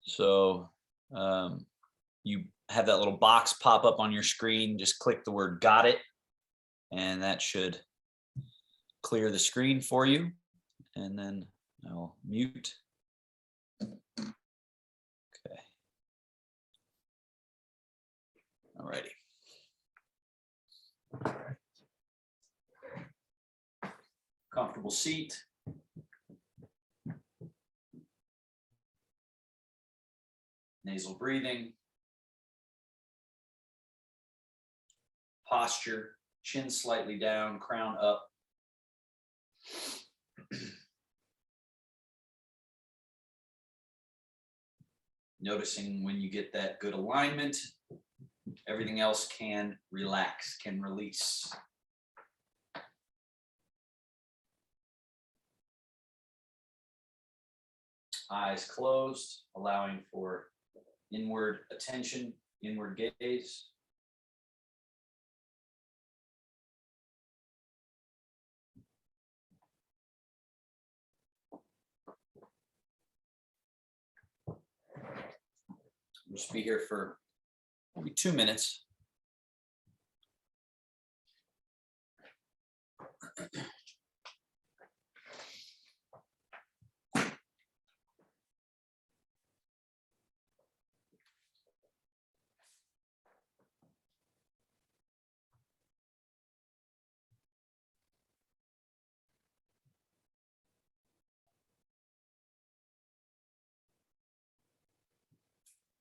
So you have that little box pop up on your screen. Just click the word "Got it," and that should clear the screen for you. And then I'll mute. Okay. Alrighty. Comfortable seat. Nasal breathing. Posture, chin slightly down, crown up. Noticing when you get that good alignment, everything else can relax, can release. Eyes closed, allowing for inward attention, inward gaze. We'll just be here for maybe 2 minutes.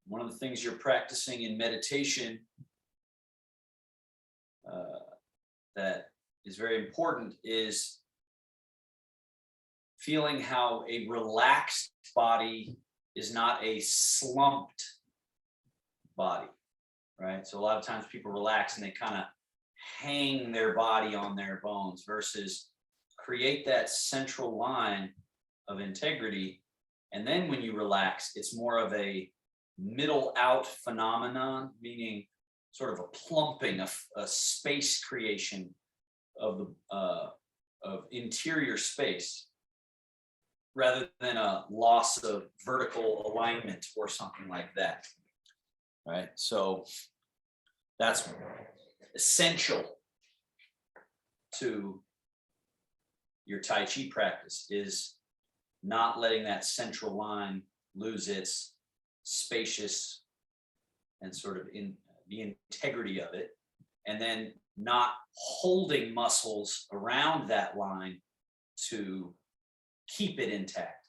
One of the things you're practicing in meditation that is very important is feeling how a relaxed body is not a slumped body, right? So a lot of times people relax and they kind of hang their body on their bones versus create that central line of integrity. And then when you relax, it's more of a middle out phenomenon, meaning sort of a plumping, a space creation of the interior space, rather than a loss of vertical alignment or something like that, right? So that's essential to your Tai Chi practice, is not letting that central line lose its spacious and sort of in the integrity of it, and then not holding muscles around that line to keep it intact.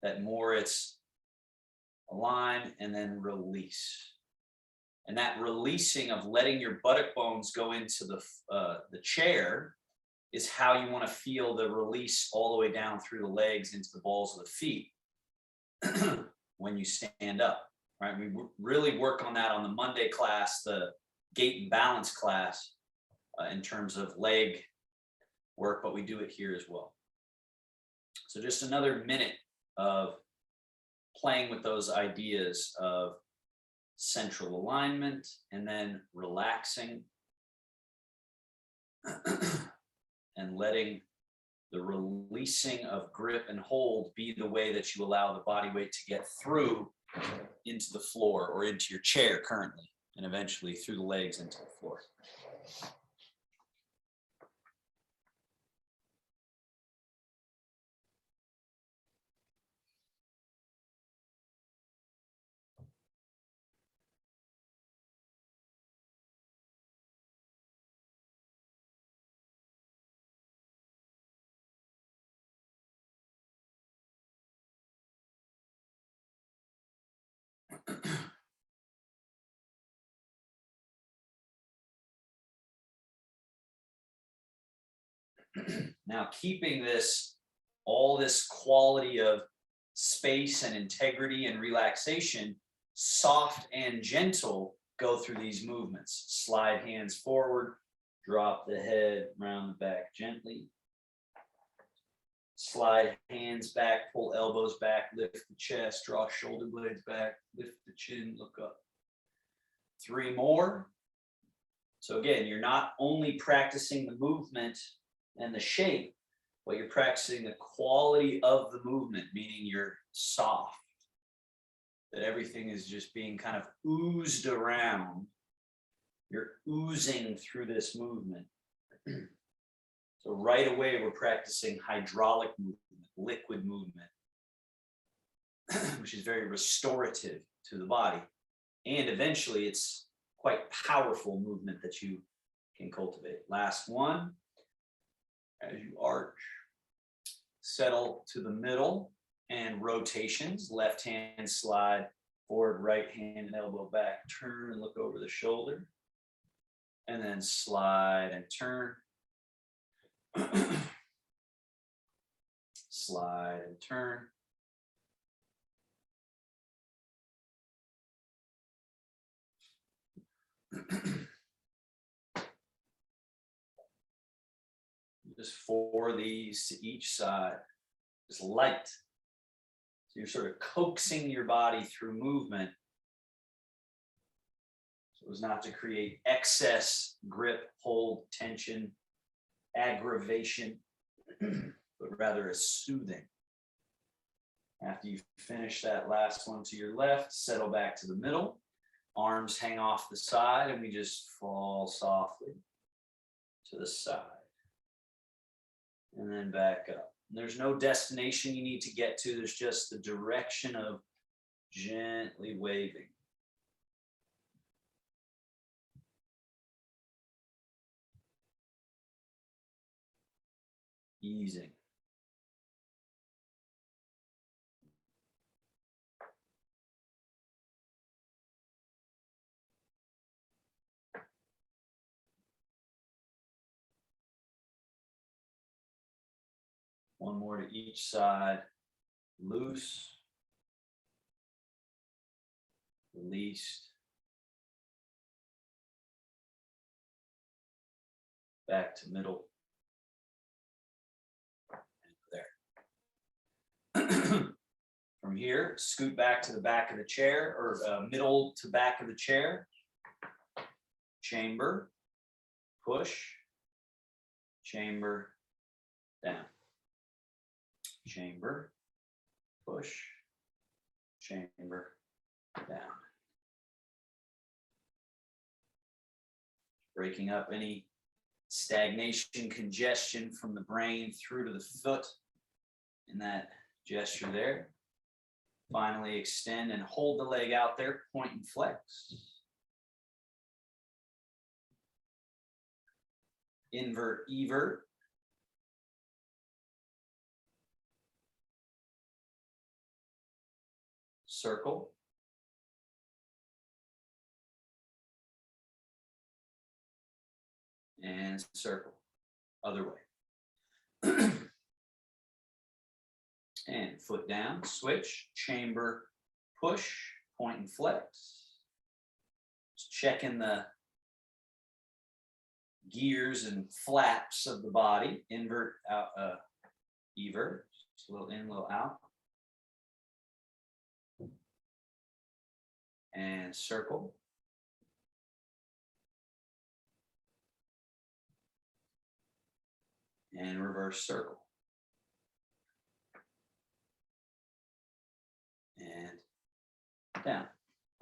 That more it's align and then release. And that releasing of letting your buttock bones go into the chair is how you want to feel the release all the way down through the legs into the balls of the feet when you stand up, right? We really work on that on the Monday class, the gait and balance class, in terms of leg work, but we do it here as well. So just another minute of playing with those ideas of central alignment and then relaxing and letting the releasing of grip and hold be the way that you allow the body weight to get through into the floor or into your chair currently, and eventually through the legs into the floor. Now, keeping all this quality of space and integrity and relaxation, soft and gentle, go through these movements. Slide hands forward, drop the head, round the back gently. Slide hands back, pull elbows back, lift the chest, draw shoulder blades back, lift the chin, look up. 3 more. So again, you're not only practicing the movement and the shape, but you're practicing the quality of the movement, meaning you're soft. that everything is just being kind of oozed around. You're oozing through this movement. So right away, we're practicing hydraulic movement, liquid movement, which is very restorative to the body. And eventually, it's quite powerful movement that you can cultivate. Last one, as you arch, settle to the middle and rotations. Left hand slide forward, right hand and elbow back, turn and look over the shoulder. And then slide and turn. Slide and turn. Just 4 of these to each side, just light. So you're sort of coaxing your body through movement so as not to create excess grip, hold, tension, aggravation, but rather a soothing. After you finish that last one to your left, settle back to the middle. Arms hang off the side, and we just fall softly to the side. And then back up. And there's no destination you need to get to. There's just the direction of gently waving. Easing. One more to each side. Loose. Released. Back to middle. And there. From here, scoot back to the back of the chair, or middle to back of the chair. Chamber. Push. Chamber. Down. Chamber, push, chamber, down. Breaking up any stagnation, congestion from the brain through to the foot in that gesture there. Finally, extend and hold the leg out there, point and flex. Invert, evert. Circle. And circle. Other way. And foot down, switch, chamber, push, point and flex. Just checking the gears and flaps of the body. Invert, out, evert. Just a little in, a little out. And circle. And reverse circle. And down.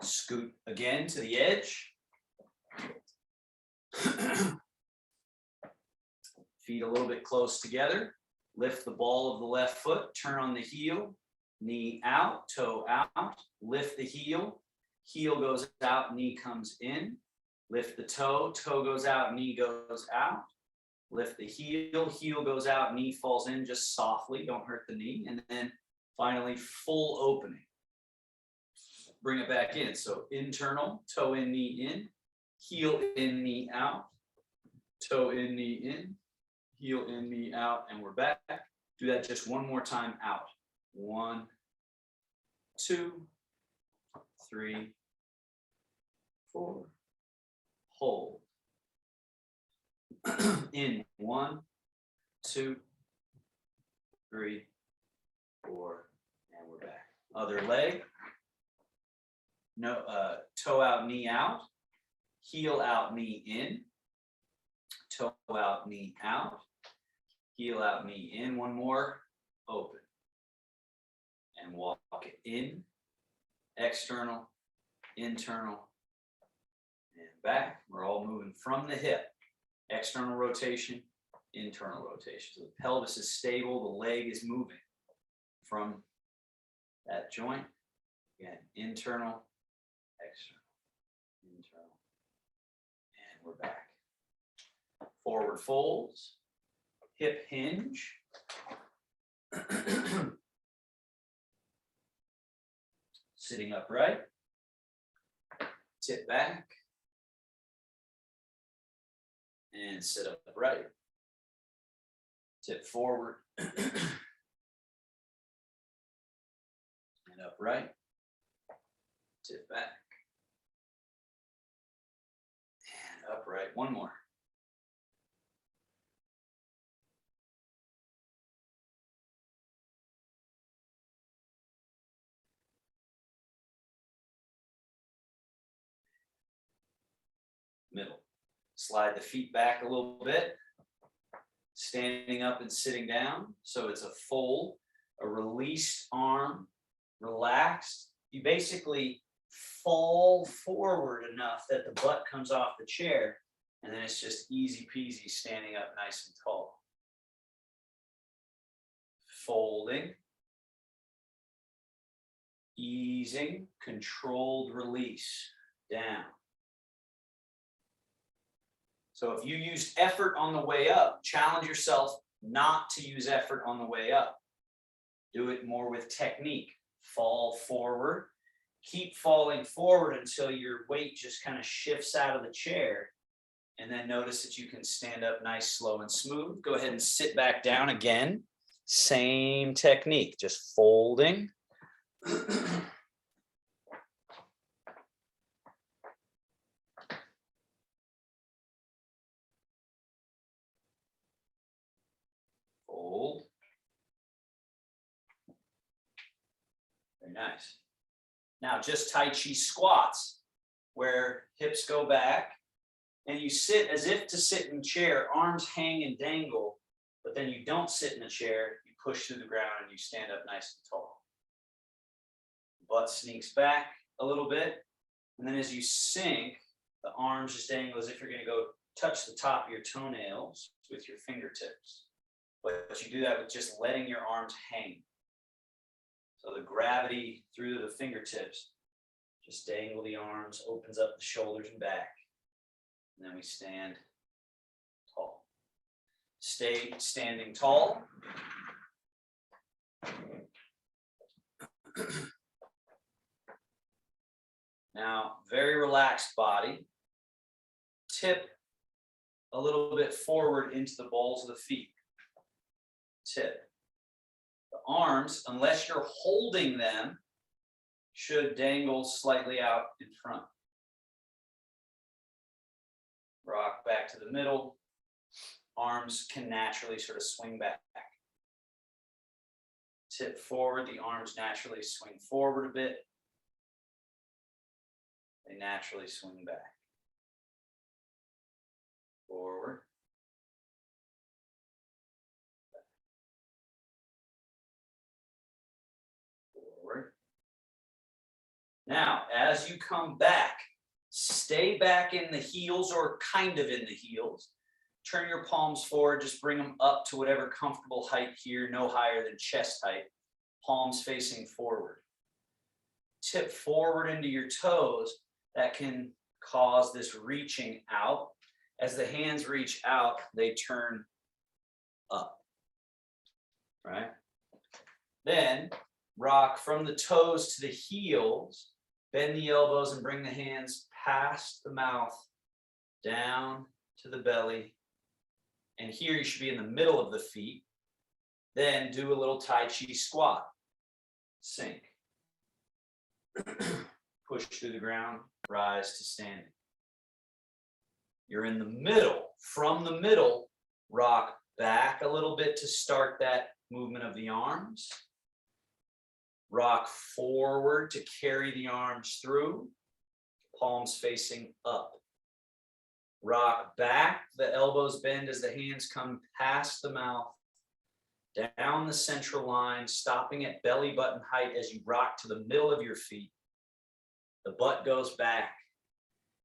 Scoot again to the edge. Feet a little bit close together. Lift the ball of the left foot. Turn on the heel. Knee out, toe out. Lift the heel. Heel goes out, knee comes in. Lift the toe, toe goes out, knee goes out. Lift the heel, heel goes out, knee falls in just softly, don't hurt the knee. And then finally, full opening. Bring it back in. So internal, toe in, knee in, heel in, knee out, toe in, knee in, heel in, knee out, and we're back. Do that just one more time out. 1, 2, 3, 4. Hold. In 1, 2, 3, 4, and we're back. Other leg. No, toe out, knee out. Heel out, knee in. Toe out, knee out. Heel out, knee in. One more. Open. And walk it in external, internal, and back. We're all moving from the hip. External rotation, internal rotation. So the pelvis is stable, the leg is moving from that joint. Again, internal, external, internal, and we're back. Forward folds, hip hinge. Sitting upright, tip back, and sit upright. Tip forward, and upright, tip back, and upright. One more. Middle. Slide the feet back a little bit, standing up and sitting down. So it's a fold, a released arm, relaxed. You basically fall forward enough that the butt comes off the chair, and then it's just easy peasy standing up nice and tall. Folding, easing, controlled release, down. So if you used effort on the way up, challenge yourself not to use effort on the way up. Do it more with technique. Fall forward. Keep falling forward until your weight just kind of shifts out of the chair. And then notice that you can stand up nice, slow, and smooth. Go ahead and sit back down again. Same technique, just folding. Fold. Very nice. Now just Tai Chi squats, where hips go back and you sit as if to sit in a chair, arms hang and dangle, but then you don't sit in a chair, you push through the ground and you stand up nice and tall. Butt sneaks back a little bit, and then as you sink, the arms just dangle as if you're going to go touch the top of your toenails with your fingertips. But you do that with just letting your arms hang. So the gravity through the fingertips, just dangle the arms, opens up the shoulders and back. And then we stand tall. Stay standing tall. Now, very relaxed body. Tip a little bit forward into the balls of the feet. Tip. The arms, unless you're holding them, should dangle slightly out in front. Rock back to the middle. Arms can naturally sort of swing back. Tip forward, the arms naturally swing forward a bit. They naturally swing back. Forward. Forward. Now, as you come back, stay back in the heels or kind of in the heels. Turn your palms forward, just bring them up to whatever comfortable height here, no higher than chest height. Palms facing forward. Tip forward into your toes. That can cause this reaching out. As the hands reach out, they turn up, right? Then rock from the toes to the heels, bend the elbows and bring the hands past the mouth, down to the belly. And here you should be in the middle of the feet. Then do a little Tai Chi squat. Sink. Push through the ground, rise to standing. You're in the middle. From the middle, rock back a little bit to start that movement of the arms. Rock forward to carry the arms through, palms facing up. Rock back, the elbows bend as the hands come past the mouth, down the central line, stopping at belly button height as you rock to the middle of your feet. the butt goes back,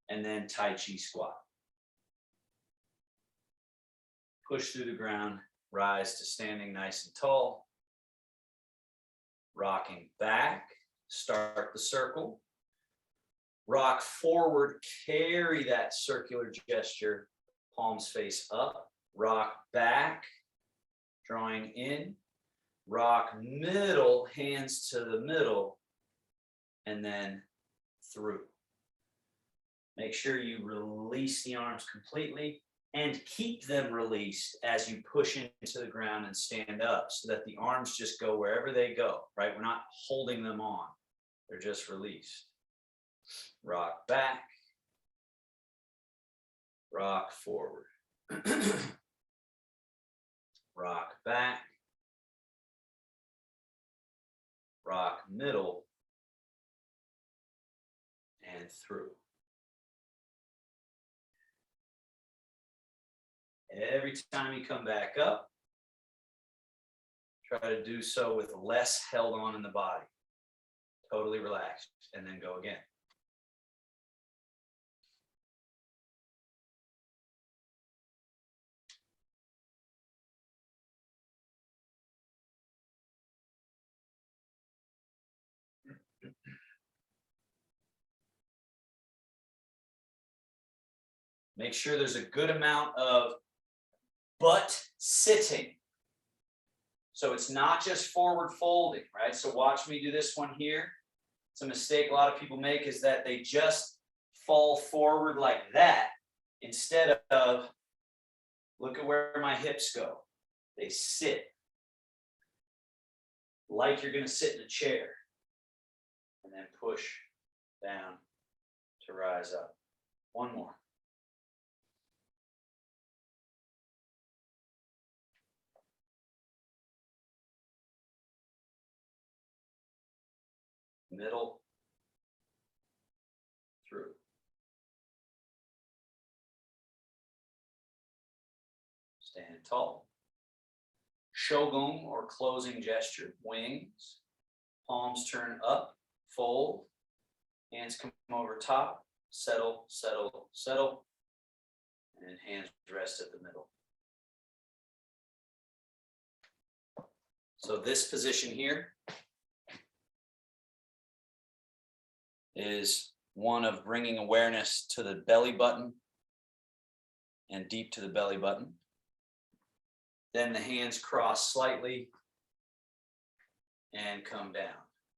and then Tai Chi squat. Push through the ground, rise to standing nice and tall. Rocking back, start the circle. Rock forward, carry that circular gesture, palms face up. Rock back, drawing in. Rock middle, hands to the middle, and then through. Make sure you release the arms completely and keep them released as you push into the ground and stand up so that the arms just go wherever they go, right? We're not holding them on. They're just released. Rock back. Rock forward. Rock back. Rock middle and through. Every time you come back up, try to do so with less held on in the body. Totally relaxed, and then go again. Make sure there's a good amount of butt sitting. So it's not just forward folding, right? So watch me do this one here. It's a mistake a lot of people make is that they just fall forward like that instead of, look at where my hips go. They sit like you're going to sit in a chair and then push down to rise up. One more. Middle, through. Stand tall. Shogun or closing gesture, wings, palms turn up, fold, hands come over top, settle, settle, settle, and hands rest at the middle. So this position here is one of bringing awareness to the belly button and deep to the belly button. Then the hands cross slightly and come down,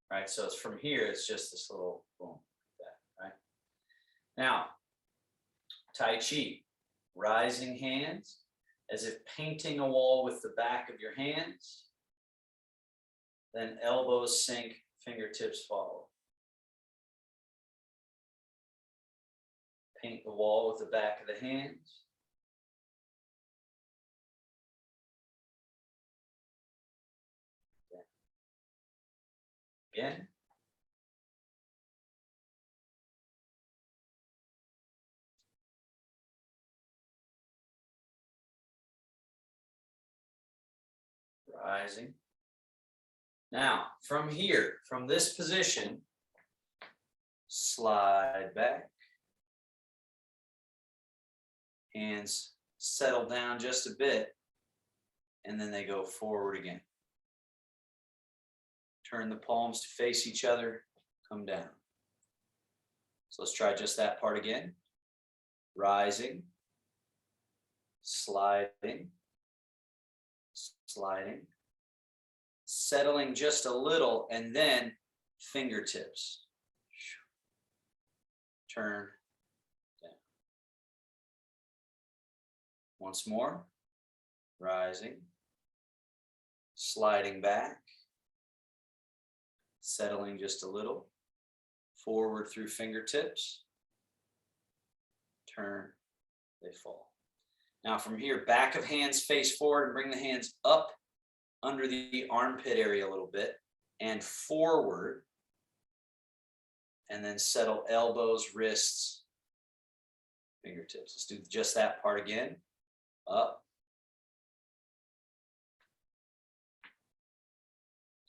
right? So it's from here, it's just this little boom, like that, right? Now, Tai Chi, rising hands as if painting a wall with the back of your hands. Then elbows sink, fingertips follow. Paint the wall with the back of the hands. Again. Rising. Now, from here, from this position, slide back. Hands settle down just a bit, and then they go forward again. Turn the palms to face each other, come down. So let's try just that part again. Rising, sliding, sliding, settling just a little, and then fingertips. Turn down. Once more, rising, sliding back, settling just a little, forward through fingertips, turn, they fall. Now from here, back of hands face forward and bring the hands up under the armpit area a little bit and forward, and then settle elbows, wrists, fingertips. Let's do just that part again. Up.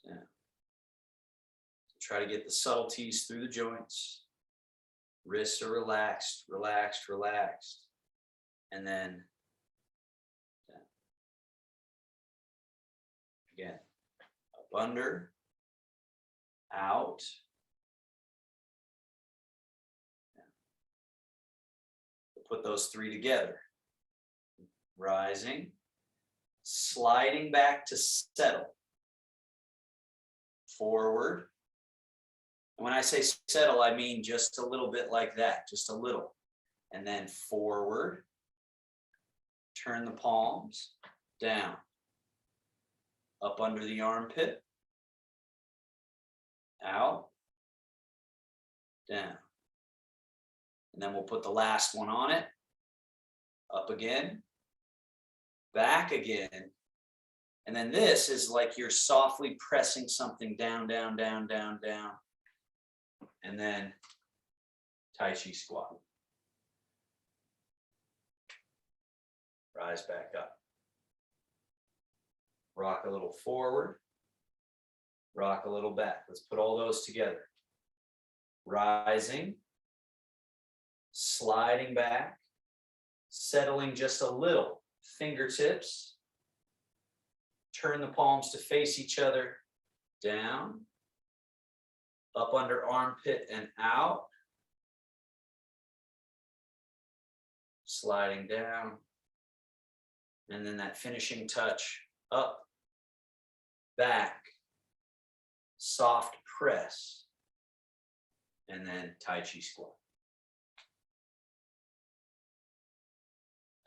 Down. So try to get the subtleties through the joints. Wrists are relaxed, relaxed, relaxed. And then down. Again, up under, out. We'll put those three together. Rising, sliding back to settle. Forward. And when I say settle, I mean just a little bit like that, just a little. And then forward. Turn the palms down. Up under the armpit. Out. Down. And then we'll put the last one on it. Up again. Back again. And then this is like you're softly pressing something down, down, down, down, down. And then Tai Chi squat. Rise back up. Rock a little forward. Rock a little back. Let's put all those together. Rising. Sliding back. Settling just a little. Fingertips. Turn the palms to face each other. Down. Up under armpit and out. Sliding down. And then that finishing touch. Up. Back. Soft press. And then Tai Chi squat.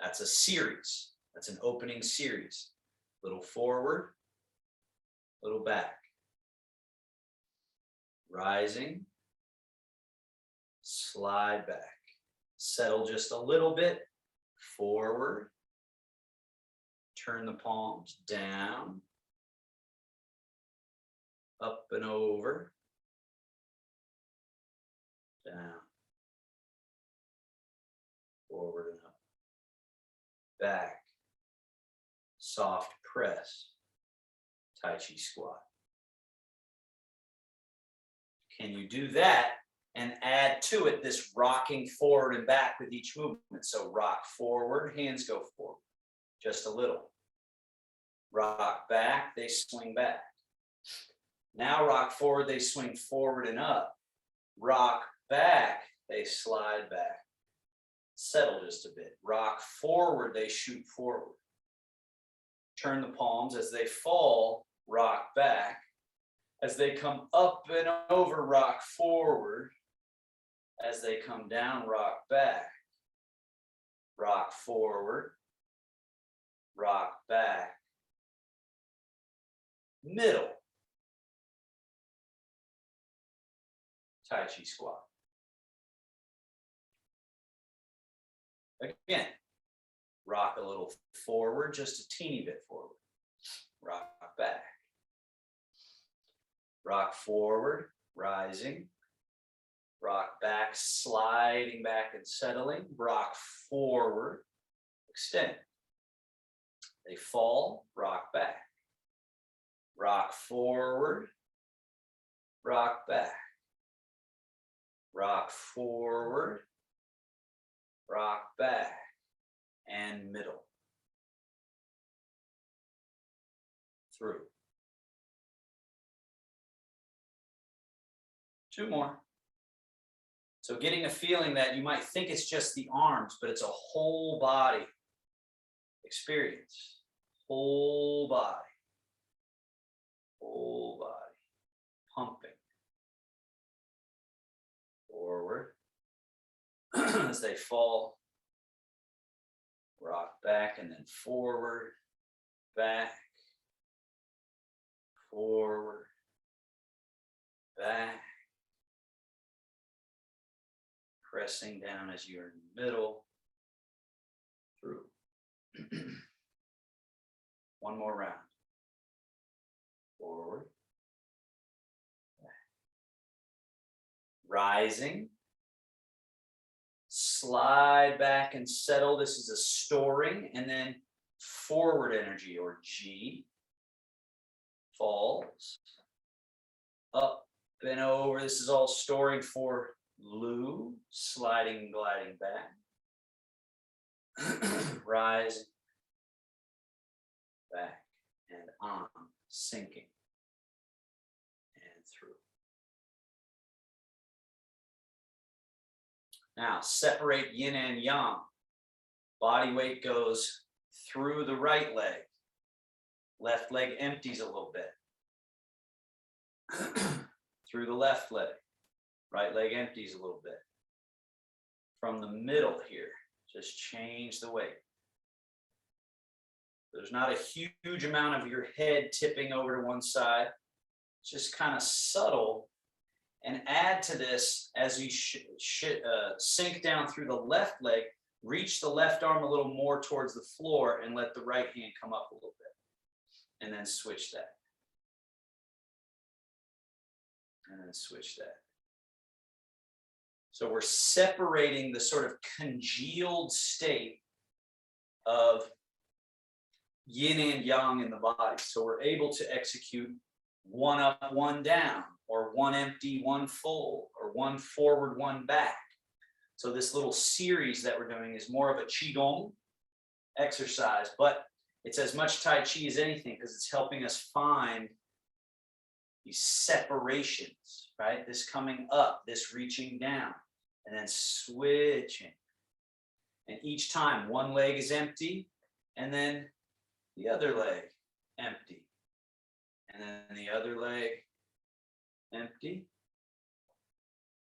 That's a series. That's an opening series. Little forward, little back. Rising, slide back. Settle just a little bit, forward. Turn the palms down, up and over, down, forward and up, back. Soft press, Tai Chi squat. Can you do that and add to it this rocking forward and back with each movement? So rock forward, hands go forward, just a little. Rock back, they swing back. Now rock forward, they swing forward and up. Rock back, they slide back. Settle just a bit. Rock forward, they shoot forward. Turn the palms as they fall, rock back. As they come up and over, rock forward. As they come down, rock back. Rock forward, rock back. Middle. Tai Chi squat. Again. Rock a little forward, just a teeny bit forward. Rock back. Rock forward, rising. Rock back, sliding back and settling. Rock forward, extend. They fall, rock back. Rock forward, rock back. Rock forward, rock back. And middle. Through. Two more. So getting a feeling that you might think it's just the arms, but it's a whole body experience. Whole body. Whole body. Pumping. Forward. As they fall. Rock back and then forward, back, forward, back. Pressing down as you're in the middle, through. One more round. Forward, back. Rising. Slide back and settle. This is a storing, and then forward energy or G falls up and over. This is all storing for Lu, sliding, gliding back. Rising, back, and on, sinking, and through. Now, separate yin and yang. Body weight goes through the right leg. Left leg empties a little bit. Through the left leg. Right leg empties a little bit. From the middle here, just change the weight. There's not a huge amount of your head tipping over to one side. It's just kind of subtle. And add to this as you sink down through the left leg, reach the left arm a little more towards the floor and let the right hand come up a little bit. And then switch that. And then switch that. So we're separating the sort of congealed state of yin and yang in the body. So we're able to execute one up, one down, or one empty, one full, or one forward, one back. So this little series that we're doing is more of a Qigong exercise, but it's as much Tai Chi as anything because it's helping us find these separations, right? This coming up, this reaching down, and then switching. And each time one leg is empty, and then the other leg empty. And then the other leg empty.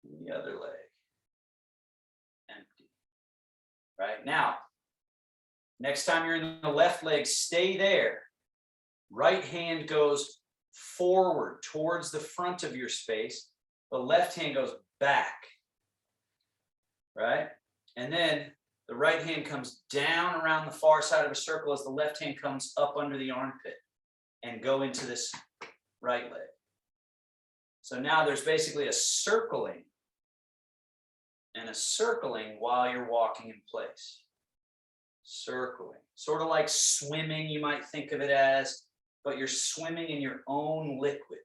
And the other leg empty. Right? Now, next time you're in the left leg, stay there. Right hand goes forward towards the front of your space. The left hand goes back. Right? And then the right hand comes down around the far side of a circle as the left hand comes up under the armpit and go into this right leg. So now there's basically a circling and a circling while you're walking in place. Circling, sort of like swimming, you might think of it as, but you're swimming in your own liquid.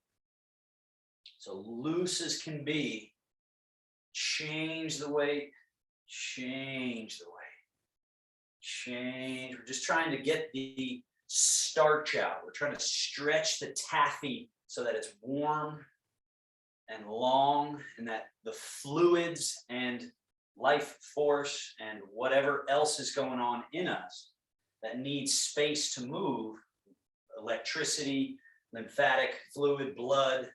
So loose as can be, change the weight, change the weight, change. We're just trying to get the starch out. We're trying to stretch the taffy so that it's warm and long and that the fluids and life force and whatever else is going on in us that needs space to move, electricity, lymphatic fluid, blood,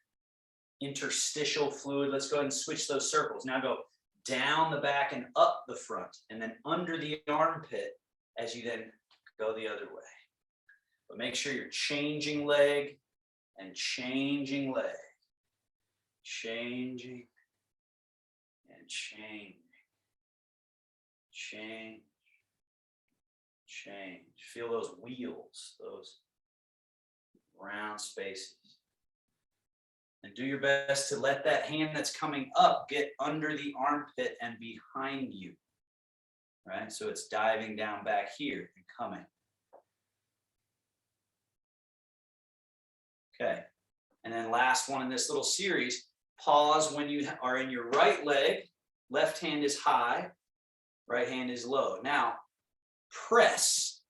interstitial fluid. Let's go ahead and switch those circles. Now go down the back and up the front and then under the armpit as you then go the other way. But make sure you're changing leg and changing leg. Changing and changing. Change. Change. Feel those wheels, those round spaces. And do your best to let that hand that's coming up get under the armpit and behind you. Right? So it's diving down back here and coming. Okay. And then last one in this little series, pause when you are in your right leg. Left hand is high, right hand is low. Now, press.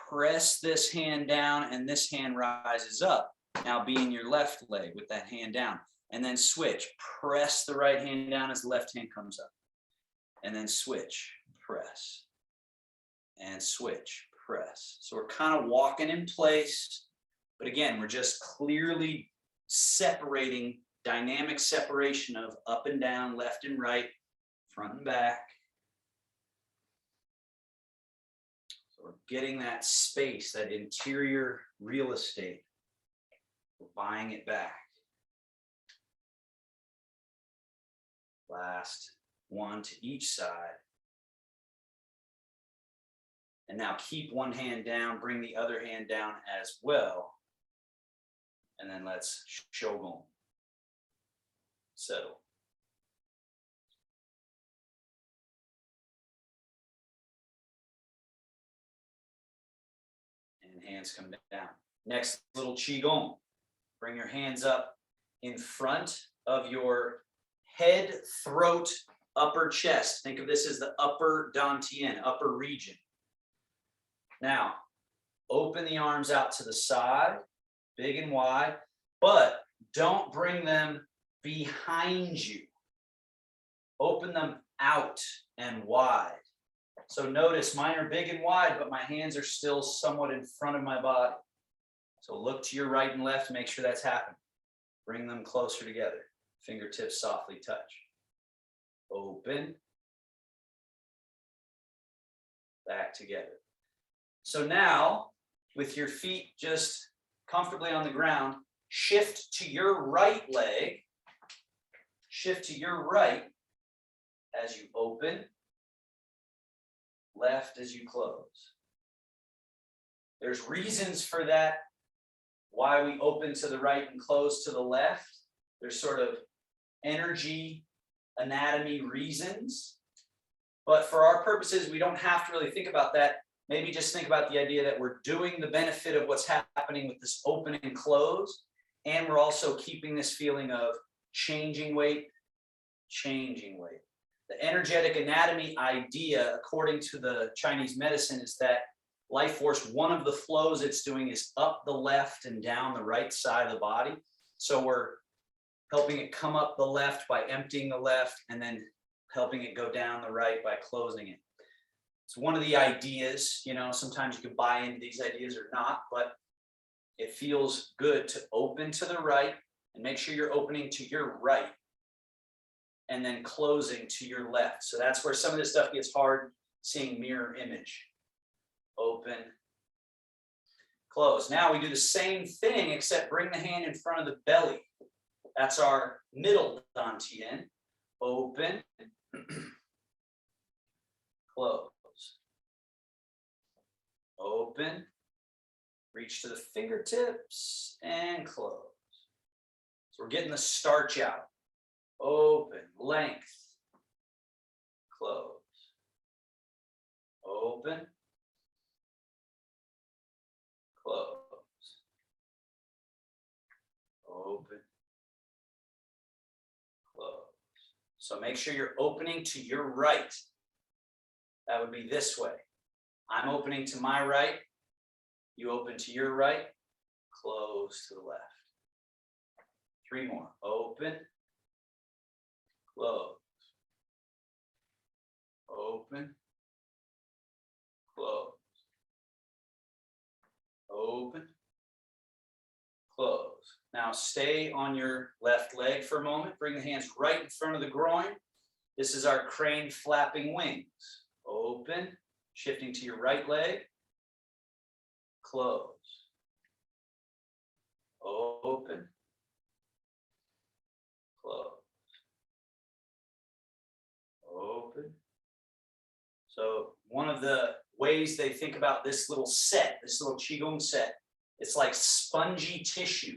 Press this hand down and this hand rises up. Now be in your left leg with that hand down. And then switch. Press the right hand down as the left hand comes up. And then switch. Press. And switch. Press. So we're kind of walking in place. But again, we're just clearly separating, dynamic separation of up and down, left and right, front and back. So we're getting that space, that interior real estate. We're buying it back. Last one to each side. And now keep one hand down, bring the other hand down as well. And then let's shogun. Settle. And hands come down. Next little qigong. Bring your hands up in front of your head, throat, upper chest. Think of this as the upper dantian, upper region. Now, open the arms out to the side, big and wide, but don't bring them behind you. Open them out and wide. So notice mine are big and wide, but my hands are still somewhat in front of my body. So look to your right and left, make sure that's happening. Bring them closer together. Fingertips softly touch. Open. Back together. So now, with your feet just comfortably on the ground, shift to your right leg. Shift to your right as you open. Left as you close. There's reasons for that, why we open to the right and close to the left. There's sort of energy, anatomy reasons. But for our purposes, we don't have to really think about that. Maybe just think about the idea that we're doing the benefit of what's happening with this open and close. And we're also keeping this feeling of changing weight, changing weight. The energetic anatomy idea, according to the Chinese medicine, is that life force, one of the flows it's doing is up the left and down the right side of the body. So we're helping it come up the left by emptying the left and then helping it go down the right by closing it. It's one of the ideas, you know, sometimes you can buy into these ideas or not, but it feels good to open to the right and make sure you're opening to your right and then closing to your left. So that's where some of this stuff gets hard, seeing mirror image. Open, close. Now we do the same thing, except bring the hand in front of the belly. That's our middle dantian. Open, close. Open, reach to the fingertips and close. So we're getting the starch out. Open, length, close. Open, close. Open, close. So make sure you're opening to your right. That would be this way. I'm opening to my right. You open to your right. Close to the left. 3 more. Open. Close. Open. Close. Open. Close. Now stay on your left leg for a moment. Bring the hands right in front of the groin. This is our crane flapping wings. Open. Shifting to your right leg. Close. Open. Close. Open. So one of the ways they think about this little set, this little Qigong set, it's like spongy tissue.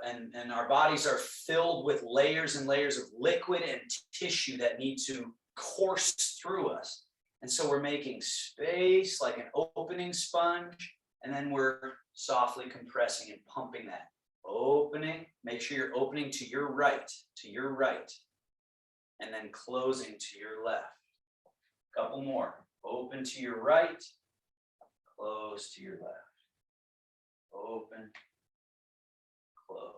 And our bodies are filled with layers and layers of liquid and tissue that need to course through us. And so we're making space like an opening sponge, and then we're softly compressing and pumping that. Opening, make sure you're opening to your right, and then closing to your left. Couple more. Open to your right, close to your left. Open, close.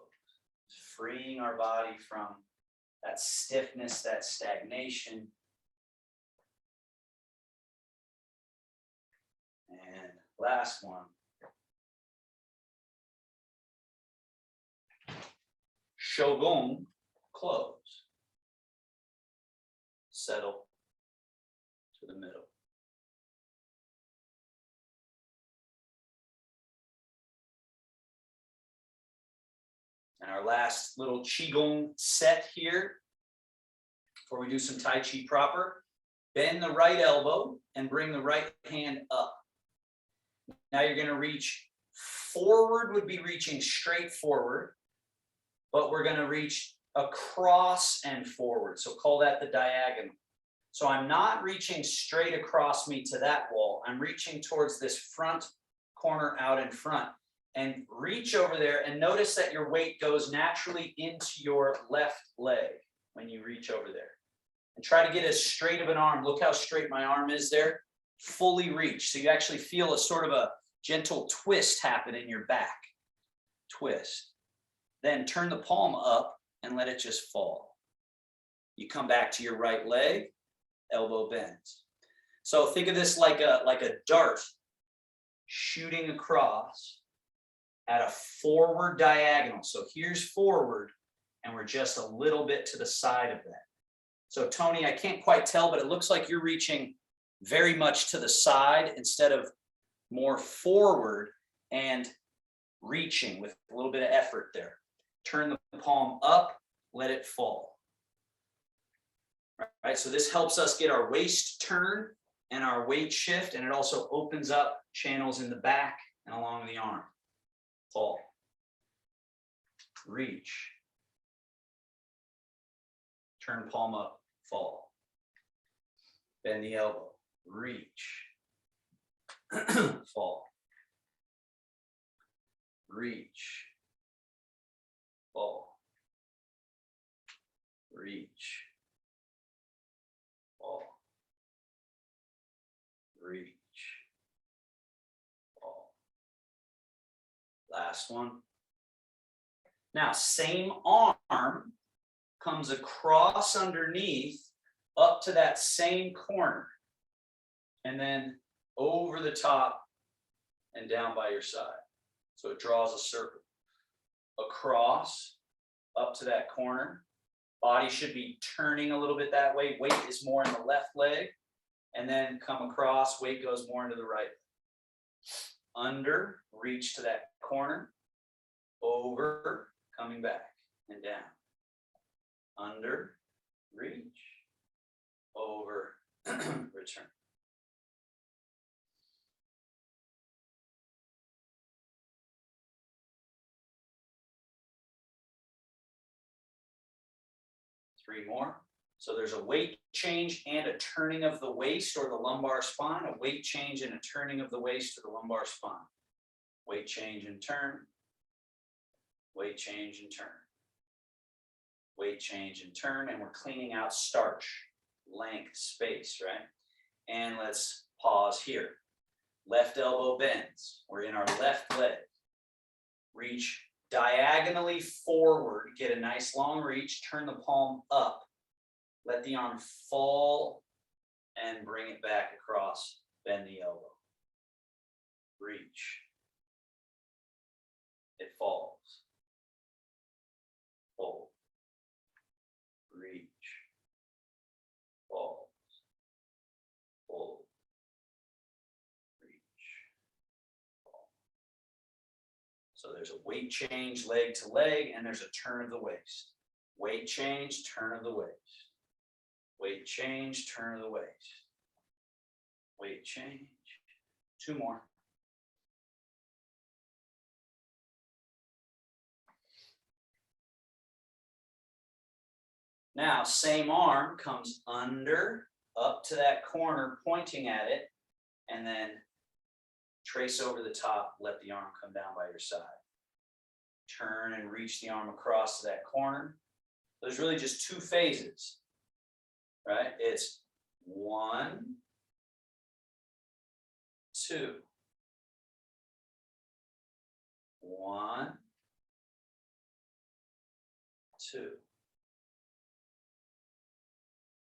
Freeing our body from that stiffness, that stagnation. And last one. Shogun, close. Settle to the middle. And our last little Qigong set here, before we do some Tai Chi proper, bend the right elbow and bring the right hand up. Now you're going to reach forward, would be reaching straight forward, but we're going to reach across and forward. So call that the diagonal. So I'm not reaching straight across me to that wall. I'm reaching towards this front corner out in front. and reach over there and notice that your weight goes naturally into your left leg when you reach over there. And try to get as straight of an arm. Look how straight my arm is there. Fully reach. So you actually feel a sort of a gentle twist happen in your back. Twist. Then turn the palm up and let it just fall. You come back to your right leg, elbow bends. So think of this like a dart shooting across at a forward diagonal. So here's forward, and we're just a little bit to the side of that. So Tony, I can't quite tell, but it looks like you're reaching very much to the side instead of more forward and reaching with a little bit of effort there. Turn the palm up, let it fall. Right, so this helps us get our waist turn and our weight shift, and it also opens up channels in the back and along the arm. Fall. Reach. Turn palm up, fall. Bend the elbow, reach. Fall. Reach. Fall. Reach. Fall. Reach. Fall. Last one. Now, same arm comes across underneath up to that same corner, and then over the top and down by your side. So it draws a circle. Across, up to that corner. Body should be turning a little bit that way. Weight is more in the left leg. And then come across, weight goes more into the right. Under, reach to that corner. Over, coming back and down. Under, reach. Over, return. Three more. So there's a weight change and a turning of the waist or the lumbar spine, a weight change and a turning of the waist or the lumbar spine. Weight change and turn. Weight change and turn. Weight change and turn, and we're cleaning out starch, length, space, right? And let's pause here. Left elbow bends. We're in our left leg. Reach diagonally forward, get a nice long reach, turn the palm up, let the arm fall and bring it back across, bend the elbow. Reach. It falls. Fold. Reach. Falls. Fold. So there's a weight change leg to leg, and there's a turn of the waist. Weight change, turn of the waist. Weight change, turn of the waist. Weight change. Two more. Now, same arm comes under, up to that corner, pointing at it, and then trace over the top, let the arm come down by your side. Turn and reach the arm across to that corner. There's really just two phases, right? It's 1, 2. 1, 2.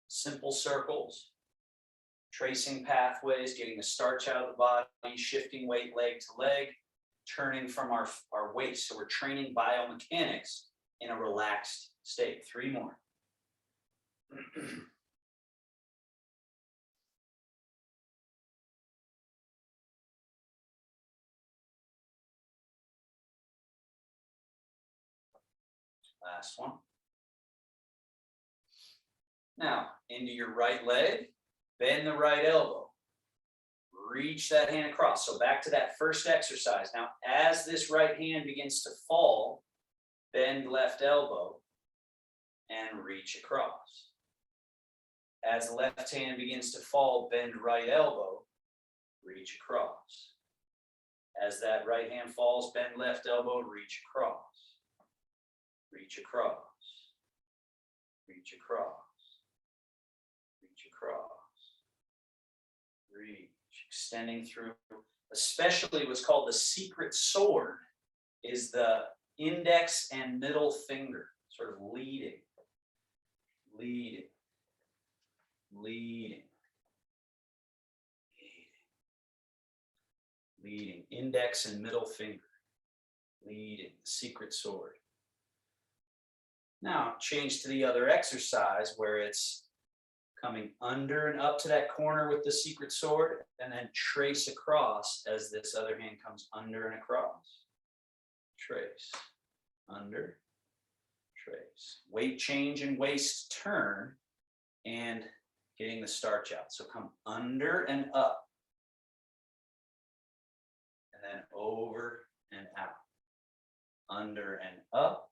Simple circles. Tracing pathways, getting the starch out of the body, shifting weight leg to leg, turning from our waist. So we're training biomechanics in a relaxed state. 3 more. Last one. Now, into your right leg. Bend the right elbow. Reach that hand across. So back to that first exercise. Now, as this right hand begins to fall, bend left elbow and reach across. As the left hand begins to fall, bend right elbow, reach across. As that right hand falls, bend left elbow, reach across. Reach across. Reach across. Reach across. Reach. Extending through. Especially what's called the secret sword is the index and middle finger, sort of leading. Leading. Leading. Leading, index and middle finger, leading, secret sword. Now change to the other exercise where it's coming under and up to that corner with the secret sword and then trace across as this other hand comes under and across. Trace, under, trace. Weight change and waist turn and getting the starch out. So come under and up. And then over and out, under and up.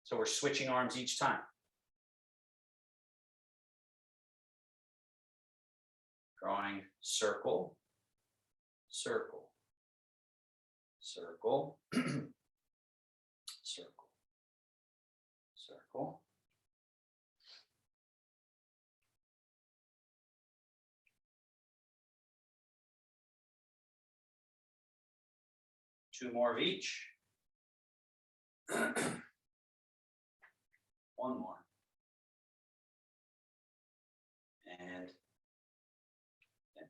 So we're switching arms each time. Drawing circle, circle, circle, circle, circle. Two more of each. One more. And finish.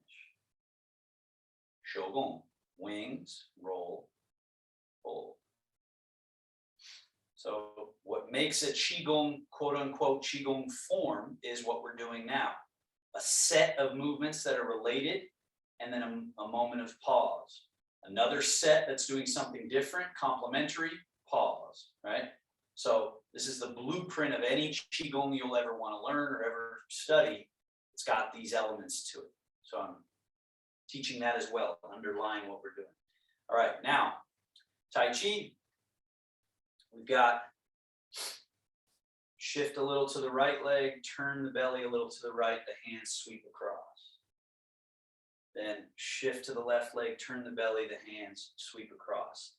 Shogun. Wings, roll, pull. So what makes it Qigong, quote unquote, Qigong form is what we're doing now. A set of movements that are related and then a moment of pause. Another set that's doing something different, complementary, pause, right? So this is the blueprint of any Qigong you'll ever want to learn or ever study. It's got these elements to it. So I'm teaching that as well, underlying what we're doing. All right, now, Tai Chi. We've got shift a little to the right leg, turn the belly a little to the right, the hands sweep across. Then shift to the left leg, turn the belly, the hands sweep across.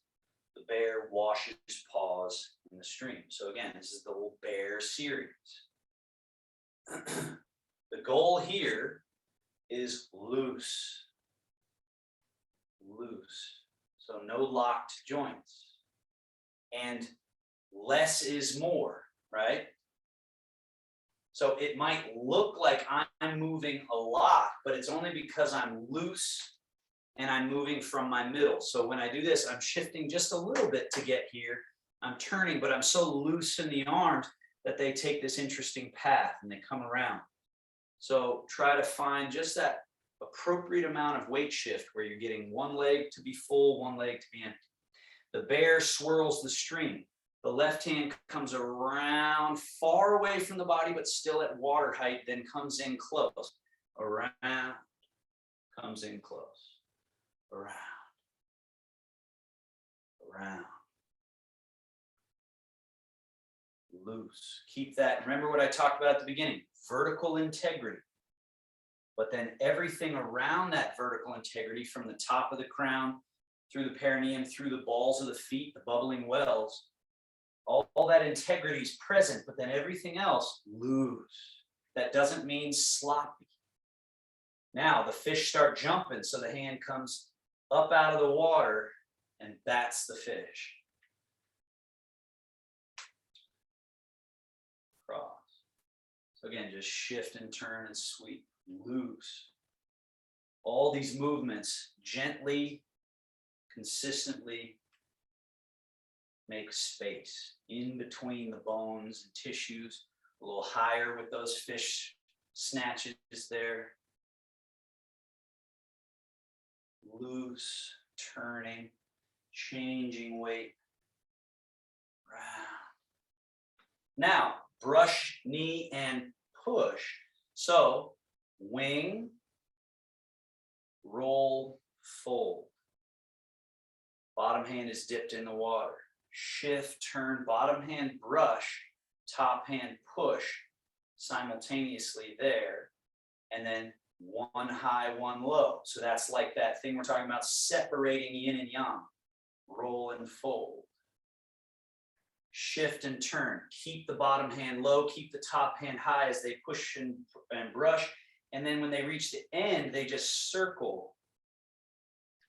The bear washes paws in the stream. So again, this is the whole bear series. The goal here is loose. Loose. So no locked joints. And less is more, right? So it might look like I'm moving a lot, but it's only because I'm loose and I'm moving from my middle. So when I do this, I'm shifting just a little bit to get here. I'm turning, but I'm so loose in the arms that they take this interesting path and they come around. So try to find just that appropriate amount of weight shift where you're getting one leg to be full, one leg to be empty. The bear swirls the stream. The left hand comes around far away from the body, but still at water height, then comes in close. Around, comes in close. Around. Around. Loose. Keep that. Remember what I talked about at the beginning. Vertical integrity. But then everything around that vertical integrity from the top of the crown, through the perineum, through the balls of the feet, the bubbling wells, all that integrity is present, but then everything else loose. That doesn't mean sloppy. Now the fish start jumping, so the hand comes up out of the water, and that's the fish. Cross. So again, just shift and turn and sweep, loose. All these movements gently, consistently make space in between the bones and tissues, a little higher with those fish snatches there. Loose, turning, changing weight. Round. Now, brush, knee, and push. So, wing, roll, fold. Bottom hand is dipped in the water. Shift, turn, bottom hand brush, top hand push simultaneously there, and then one high, one low. So that's like that thing we're talking about, separating yin and yang. Roll and fold. Shift and turn. Keep the bottom hand low, keep the top hand high as they push and brush. And then when they reach the end, they just circle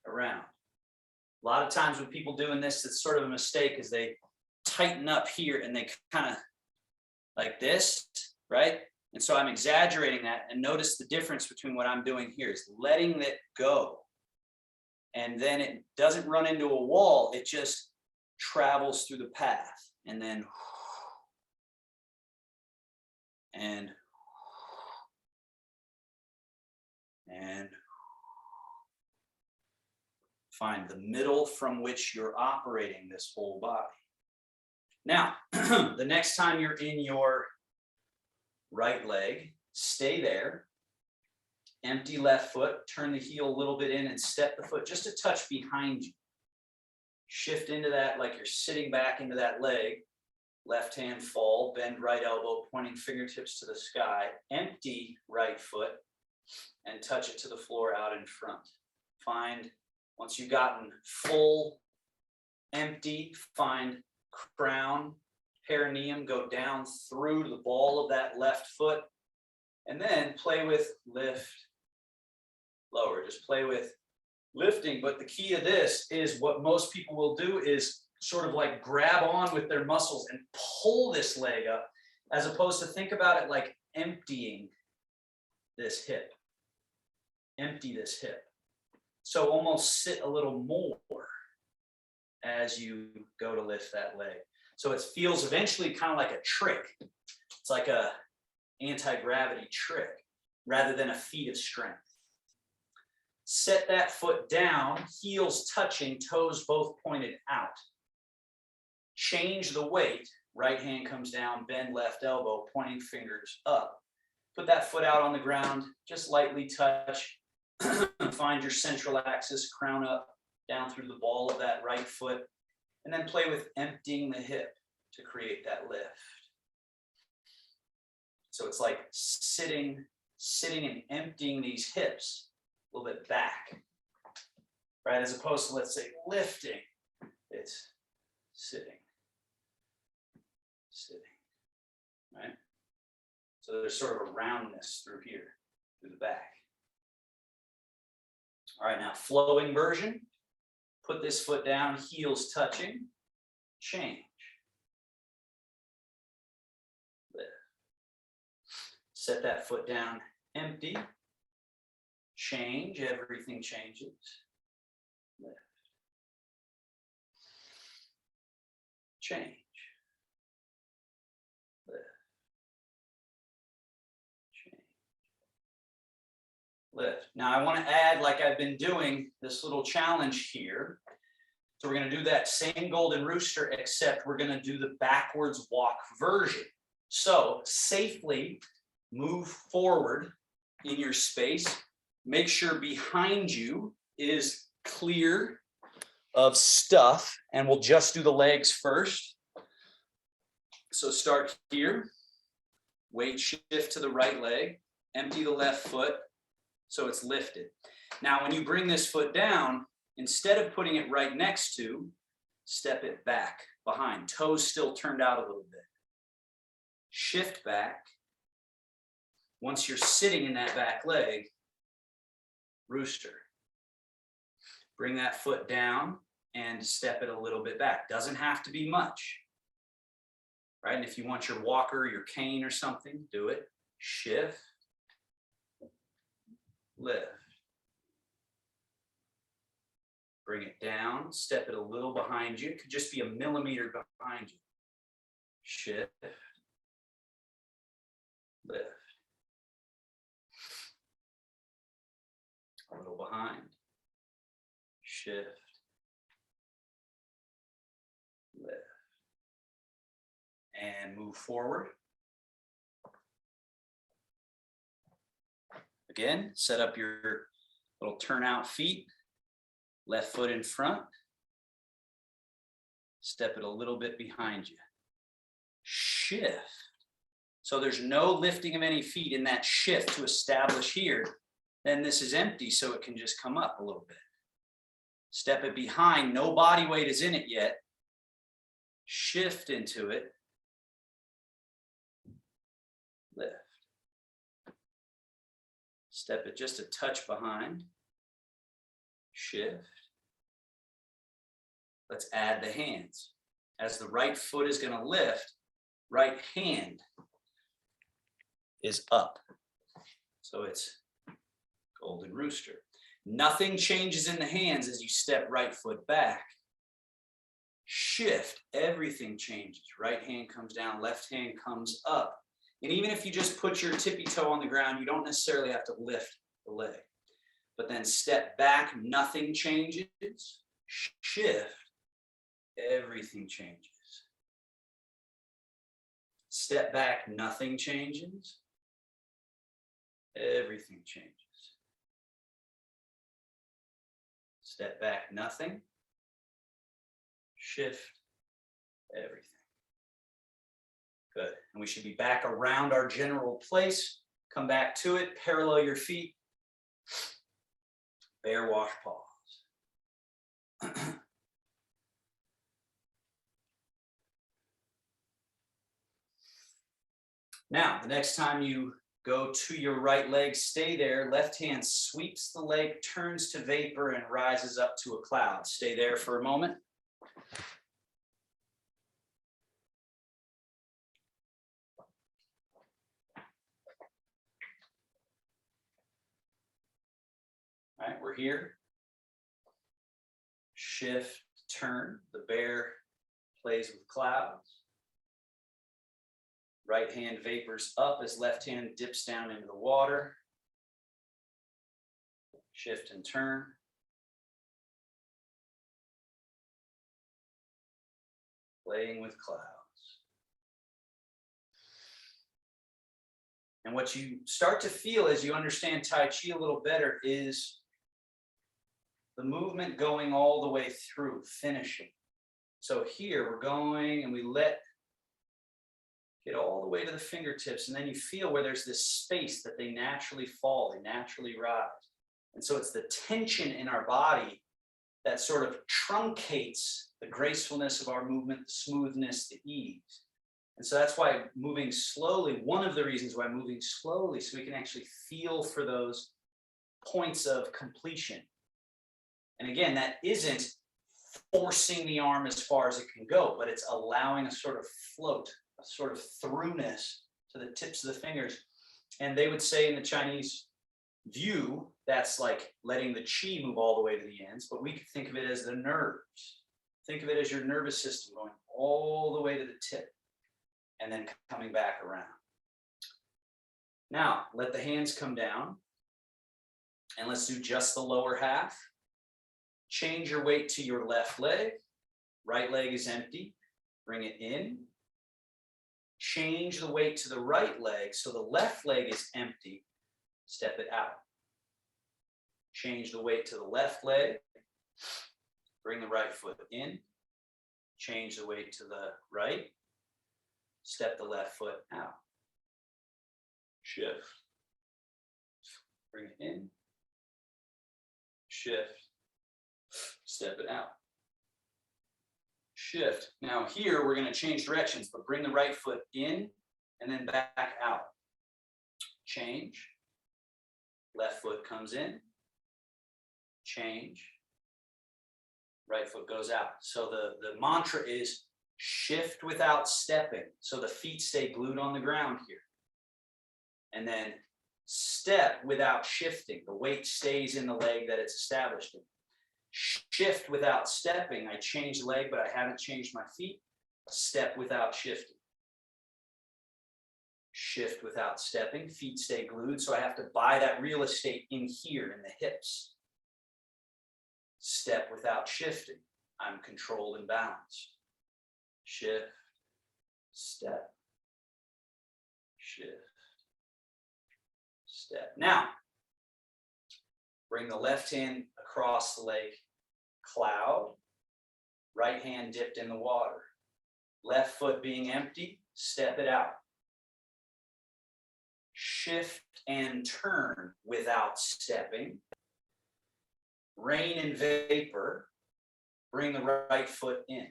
around. A lot of times with people doing this, it's sort of a mistake, is they tighten up here and they kind of like this, right? And so I'm exaggerating that, and notice the difference between what I'm doing here is letting it go. And then it doesn't run into a wall, it just travels through the path. And then, and find the middle from which you're operating this whole body. Now, the next time you're in your right leg, stay there, empty left foot, turn the heel a little bit in and step the foot just a touch behind you. Shift into that like you're sitting back into that leg. Left hand fall, bend right elbow, pointing fingertips to the sky. Empty right foot and touch it to the floor out in front. Find, once you've gotten full, empty, find crown, perineum, go down through the ball of that left foot. And then play with lift, lower. Just play with lifting, but the key to this is what most people will do is sort of like grab on with their muscles and pull this leg up, as opposed to think about it like emptying this hip. Empty this hip. So almost sit a little more as you go to lift that leg. So it feels eventually kind of like a trick. It's like a anti-gravity trick rather than a feat of strength. Set that foot down, heels touching, toes both pointed out. Change the weight. Right hand comes down, bend left elbow, pointing fingers up. Put that foot out on the ground, just lightly touch. Find your central axis, crown up, down through the ball of that right foot. And then play with emptying the hip to create that lift. So it's like sitting and emptying these hips a little bit back, right? As opposed to, let's say, lifting, it's sitting, right? So there's sort of a roundness through here, through the back. All right, now flowing version. Put this foot down, heels touching, change. Lift. Set that foot down, empty. Change, everything changes. Lift. Change. Lift. Change. Lift. Now I want to add, like I've been doing, this little challenge here. So we're going to do that same golden rooster, except we're going to do the backwards walk version. So safely move forward in your space. Make sure behind you is clear of stuff, and we'll just do the legs first. So start here, weight shift to the right leg, empty the left foot so it's lifted. Now when you bring this foot down, instead of putting it right next to, step it back behind, toes still turned out a little bit. Shift back. Once you're sitting in that back leg, rooster. Bring that foot down and step it a little bit back. Doesn't have to be much, right? And if you want your walker, your cane or something, do it. Shift, lift. Bring it down, step it a little behind you. It could just be a millimeter behind you. Shift, lift. A little behind. Shift, lift. And move forward. Again, set up your little turnout feet. Left foot in front. Step it a little bit behind you. Shift. So there's no lifting of any feet in that shift to establish here. Then this is empty, so it can just come up a little bit. Step it behind, no body weight is in it yet. Shift into it. Lift. Step it just a touch behind. Shift. Let's add the hands. As the right foot is going to lift, right hand is up. So it's golden rooster. Nothing changes in the hands as you step right foot back. Shift, everything changes. Right hand comes down, left hand comes up. And even if you just put your tippy toe on the ground, you don't necessarily have to lift the leg. But then step back, nothing changes. Shift, everything changes. Step back, nothing changes. Everything changes. Step back, nothing. Shift, everything. Good. And we should be back around our general place. Come back to it, parallel your feet. Bear wash paws. Now, the next time you go to your right leg, stay there. Left hand sweeps the leg, turns to vapor, and rises up to a cloud. Stay there for a moment. All right, we're here. Shift, turn. The bear plays with clouds. Right hand vapors up as left hand dips down into the water. Shift and turn. Playing with clouds. And what you start to feel as you understand Tai Chi a little better is the movement going all the way through, finishing. So here we're going and we get all the way to the fingertips, and then you feel where there's this space that they naturally fall, they naturally rise. And so it's the tension in our body that sort of truncates the gracefulness of our movement, the smoothness, the ease. And so that's why moving slowly, one of the reasons why moving slowly, so we can actually feel for those points of completion. And again, that isn't forcing the arm as far as it can go, but it's allowing a sort of float, a sort of throughness to the tips of the fingers. And they would say in the Chinese view, that's like letting the chi move all the way to the ends, but we could think of it as the nerves. Think of it as your nervous system going all the way to the tip and then coming back around. Now, let the hands come down and let's do just the lower half. Change your weight to your left leg. Right leg is empty. Bring it in. Change the weight to the right leg so the left leg is empty. Step it out. Change the weight to the left leg. Bring the right foot in. Change the weight to the right. Step the left foot out. Shift. Bring it in. Shift. Step it out. Shift. Now here we're going to change directions, but bring the right foot in and then back out. Change. Left foot comes in. Change. Right foot goes out. So the mantra is shift without stepping. So the feet stay glued on the ground here. And then step without shifting. The weight stays in the leg that it's established in. Shift without stepping. I change the leg, but I haven't changed my feet. Step without shifting. Shift without stepping. Feet stay glued, so I have to buy that real estate in here in the hips. Step without shifting. I'm controlled and balanced. Shift, step, shift, step. Now, bring the left hand across the leg, cloud, right hand dipped in the water. Left foot being empty, step it out. shift and turn without stepping, rain and vapor, bring the right foot in.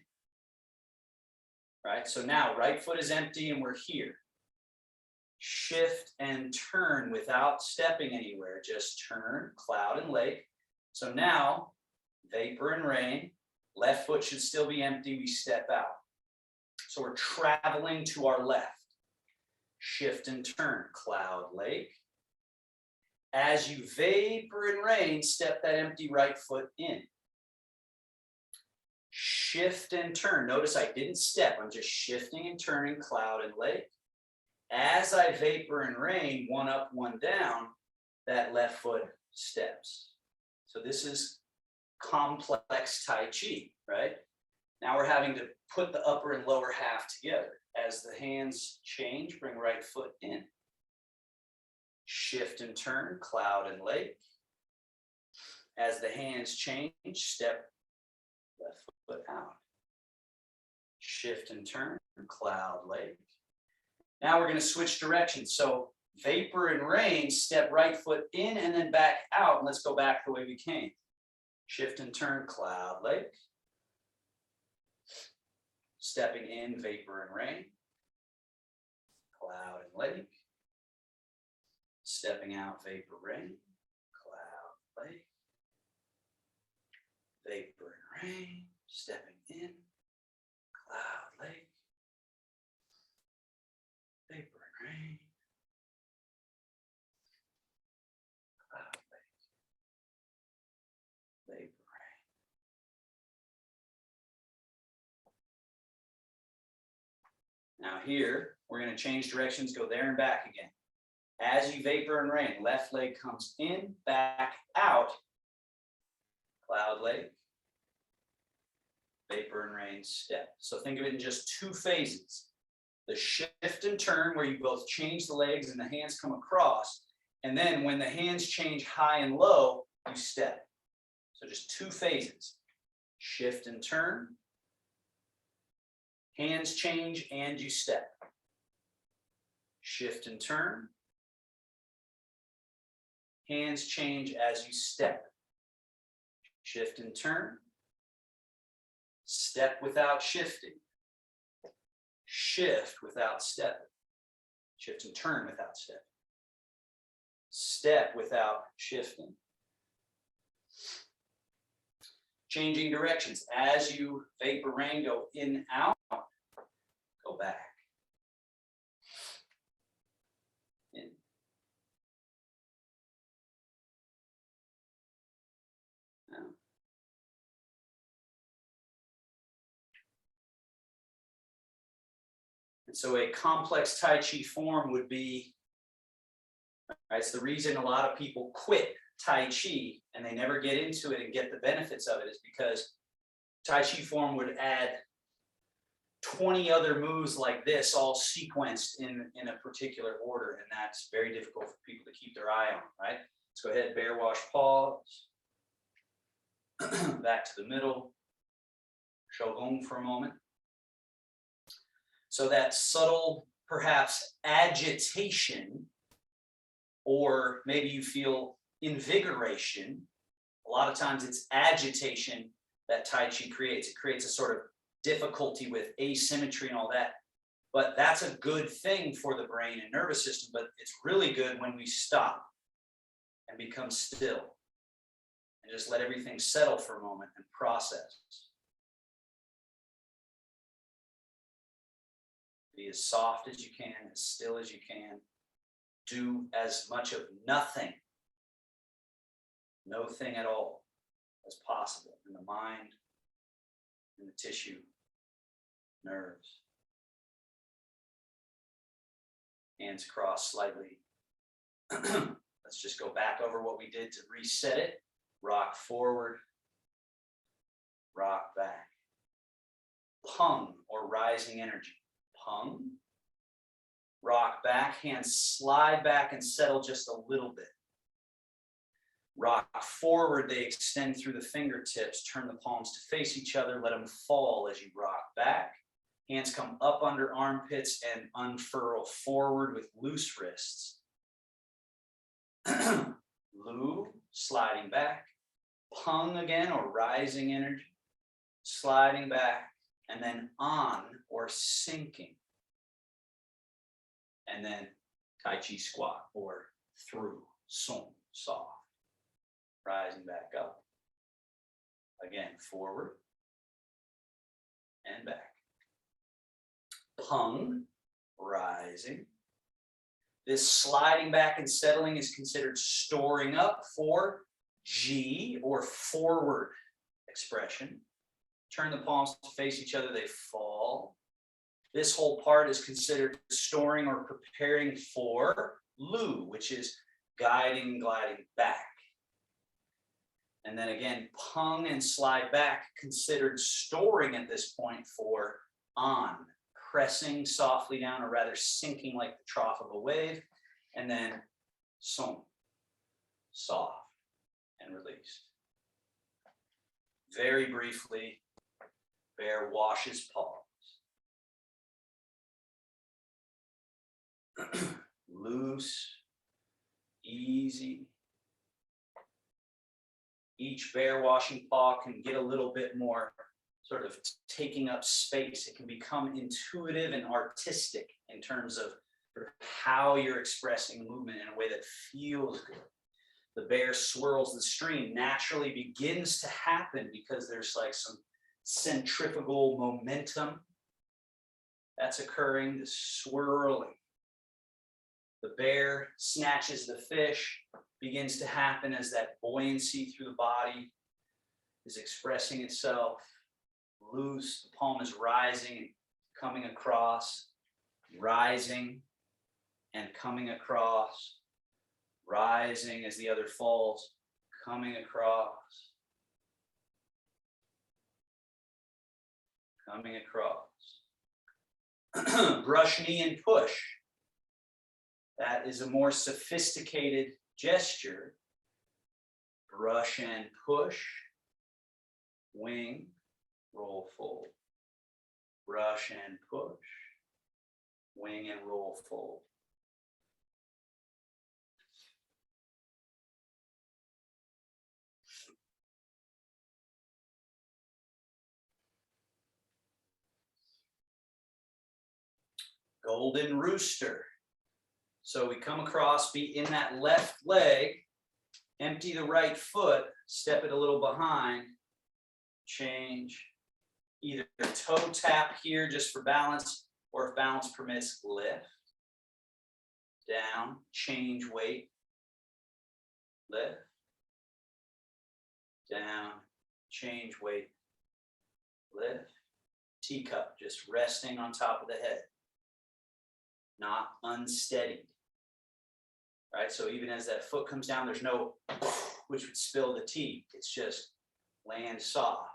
Right, so now right foot is empty and we're here. Shift and turn without stepping anywhere, just turn, cloud and lake. So now, vapor and rain, left foot should still be empty, we step out. So we're traveling to our left. Shift and turn, cloud, lake. As you vapor and rain, step that empty right foot in. Shift and turn. Notice I didn't step. I'm just shifting and turning, cloud and lake. As I vapor and rain, one up, one down, that left foot steps. So this is complex Tai Chi, right? Now we're having to put the upper and lower half together. As the hands change, bring right foot in. Shift and turn, cloud and lake. As the hands change, step left foot out. Shift and turn, cloud, lake. Now we're going to switch directions. So vapor and rain, step right foot in and then back out. And let's go back the way we came. Shift and turn, cloud, lake. Stepping in, vapor and rain. Cloud and lake. Stepping out, vapor, rain. Cloud, lake. Vapor and rain. Stepping in, cloud, lake. Vapor and rain. Cloud, lake. Vapor, rain. Now here, we're going to change directions, go there and back again. As you vapor and rain, left leg comes in, back, out. Cloud, lake. Vapor and rain, step. So think of it in just two phases. The shift and turn where you both change the legs and the hands come across. And then when the hands change high and low, you step. So just two phases. Shift and turn. Hands change and you step. Shift and turn. Hands change as you step. Shift and turn. Step without shifting. Shift without stepping. Shift and turn without stepping. Step without shifting. Changing directions. As you vapor rain, go in, out, go back. In. Out. And so a complex Tai Chi form would be, right, it's the reason a lot of people quit Tai Chi and they never get into it and get the benefits of it is because Tai Chi form would add 20 other moves like this all sequenced in a particular order, and that's very difficult for people to keep their eye on, right? Let's go ahead, bear wash pause. Back to the middle. Shogun for a moment. So that subtle, perhaps agitation, or maybe you feel invigoration. A lot of times it's agitation that Tai Chi creates. It creates a sort of difficulty with asymmetry and all that. But that's a good thing for the brain and nervous system, but it's really good when we stop and become still and just let everything settle for a moment and process. Be as soft as you can, as still as you can. Do as much of nothing, no thing at all, as possible in the mind, in the tissue, nerves. Hands crossed slightly. Let's just go back over what we did to reset it. Rock forward, rock back. Pung, or rising energy. Pung. Rock back, hands slide back and settle just a little bit. Rock forward, they extend through the fingertips, turn the palms to face each other, let them fall as you rock back. Hands come up under armpits and unfurl forward with loose wrists. Lu, sliding back. Pung again, or rising energy. Sliding back. And then on, or sinking. And then Tai Chi squat, or through, song, soft. Rising back up. Again, forward and back. Pung, rising. This sliding back and settling is considered storing up for Ji, or forward expression. Turn the palms to face each other, they fall. This whole part is considered storing or preparing for Lu, which is guiding, gliding back. And then again, pung and slide back, considered storing at this point for on, pressing softly down, or rather sinking like the trough of a wave. And then song, soft and released. Very briefly, bear washes paws. Loose, easy. Each bear washing paw can get a little bit more sort of taking up space. It can become intuitive and artistic in terms of sort of how you're expressing movement in a way that feels good. The bear swirls the stream naturally begins to happen because there's like some centrifugal momentum that's occurring, the swirling. The bear snatches the fish, begins to happen as that buoyancy through the body is expressing itself. Loose, the palm is rising and coming across, rising and coming across, rising as the other falls, coming across, coming across. Brush knee and push. That is a more sophisticated gesture. Brush and push. Wing, roll fold. Brush and push. Wing and roll fold. Golden rooster. So we come across, be in that left leg, empty the right foot, step it a little behind, change, either toe tap here just for balance, or if balance permits, lift, down, change weight, lift, down, change weight, lift, teacup, just resting on top of the head, not unsteady. Right, so even as that foot comes down, there's no which would spill the tea. It's just land soft,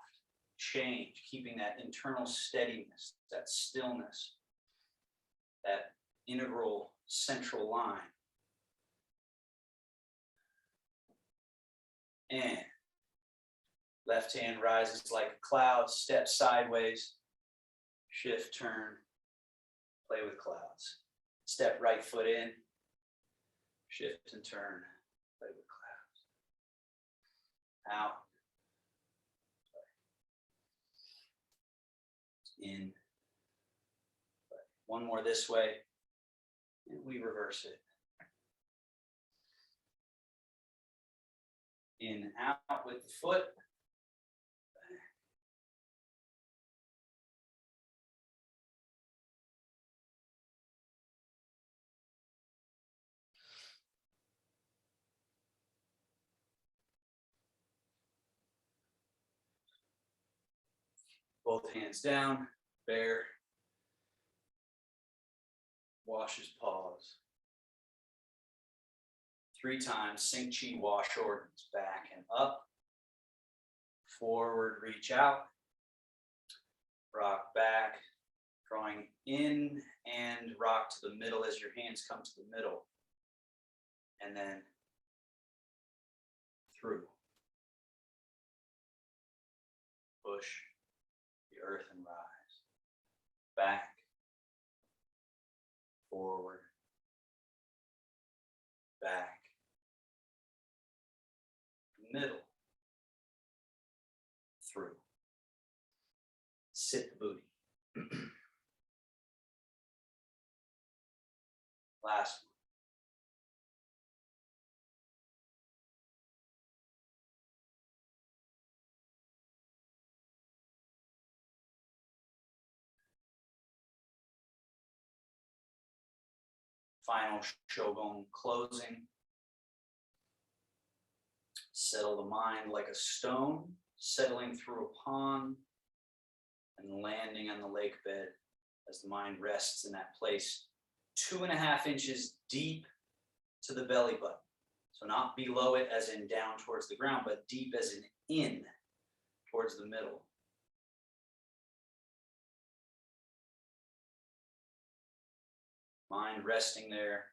change, keeping that internal steadiness, that stillness, that integral central line. And left hand rises like a cloud, step sideways, shift, turn, play with clouds. Step right foot in, shift and turn, play with clouds. Out. In. One more this way, and we reverse it. In, out with the foot. Both hands down, bear, washes paws. 3 times, sink chi, wash organs, back and up, forward, reach out, rock back, drawing in and rock to the middle as your hands come to the middle, and then through. Push the earth and rise. Back, forward, back, through. Sit the booty. Last one. Final shogun closing. Settle the mind like a stone, settling through a pond and landing on the lake bed as the mind rests in that place 2.5 inches deep to the belly button. So not below it as in down towards the ground, but deep as in towards the middle. Mind resting there,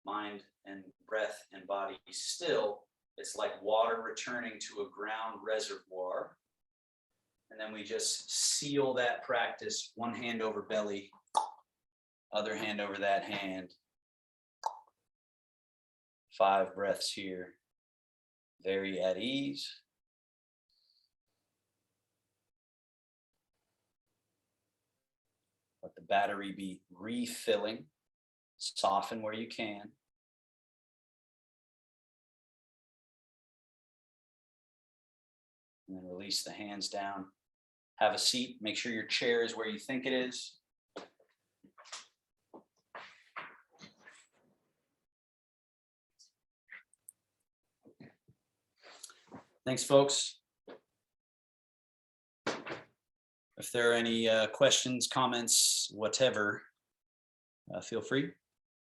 mind and breath and body still. It's like water returning to a ground reservoir. And then we just seal that practice, one hand over belly, other hand over that hand. 5 breaths here, very at ease. Let the battery be refilling. Soften where you can. And then release the hands down. Have a seat. Make sure your chair is where you think it is. Thanks, folks. If there are any questions, comments, whatever, feel free.